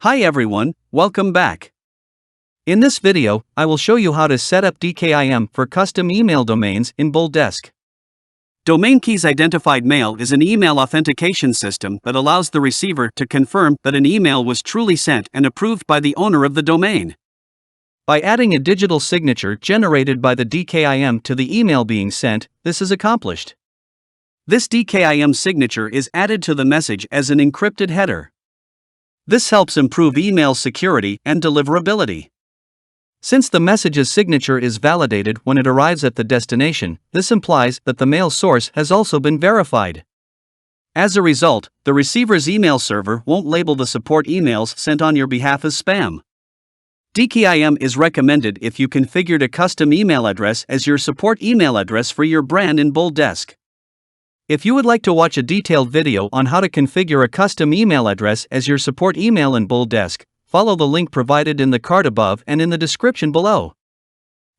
Hi everyone, welcome back. In this video, I will show you how to set up DKIM for custom email domains in BoldDesk. Domain Keys Identified Mail is an email authentication system that allows the receiver to confirm that an email was truly sent and approved by the owner of the domain. By adding a digital signature generated by the DKIM to the email being sent, this is accomplished. This DKIM signature is added to the message as an encrypted header. This helps improve email security and deliverability. Since the message's signature is validated when it arrives at the destination, this implies that the mail source has also been verified. As a result, the receiver's email server won't label the support emails sent on your behalf as spam. DKIM is recommended if you configured a custom email address as your support email address for your brand in BoldDesk. If you would like to watch a detailed video on how to configure a custom email address as your support email in BoldDesk, follow the link provided in the card above and in the description below.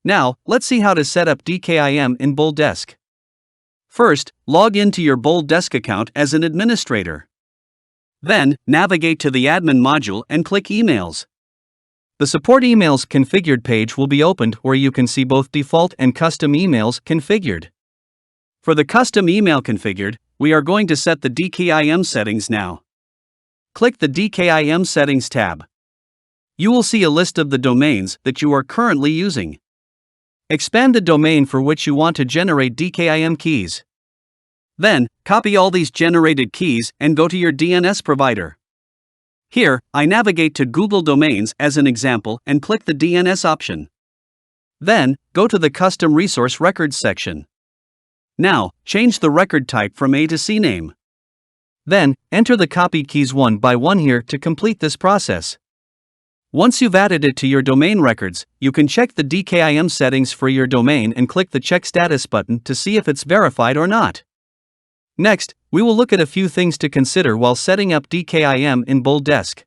Now, let's see how to set up DKIM in BoldDesk. First, log into your BoldDesk account as an administrator. Then, navigate to the admin module and click Emails. The Support Emails Configured page will be opened where you can see both default and custom emails configured. For the custom email configured, we are going to set the DKIM settings now. Click the DKIM Settings tab. You will see a list of the domains that you are currently using. Expand the domain for which you want to generate DKIM keys. Then, copy all these generated keys and go to your DNS provider. Here, I navigate to Google Domains as an example and click the DNS option. Then, go to the Custom Resource Records section. Now, change the record type from A to CNAME. Then, enter the copied keys one by one here to complete this process. Once you've added it to your domain records, you can check the DKIM settings for your domain and click the Check Status button to see if it's verified or not. Next, we will look at a few things to consider while setting up DKIM in BoldDesk.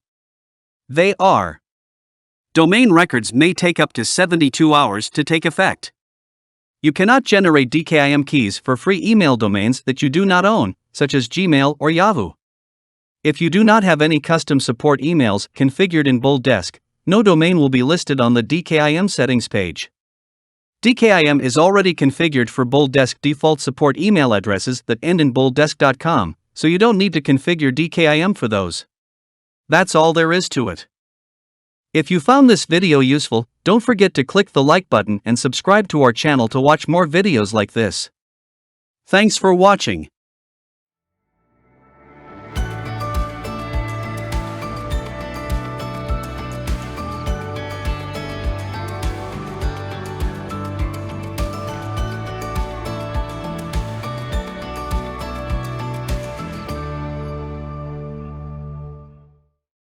They are: domain records may take up to 72 hours to take effect. You cannot generate DKIM keys for free email domains that you do not own, such as Gmail or Yahoo. If you do not have any custom support emails configured in BoldDesk, no domain will be listed on the DKIM settings page. DKIM is already configured for BoldDesk default support email addresses that end in BoldDesk.com, so you don't need to configure DKIM for those. That's all there is to it. If you found this video useful, don't forget to click the like button and subscribe to our channel to watch more videos like this. Thanks for watching.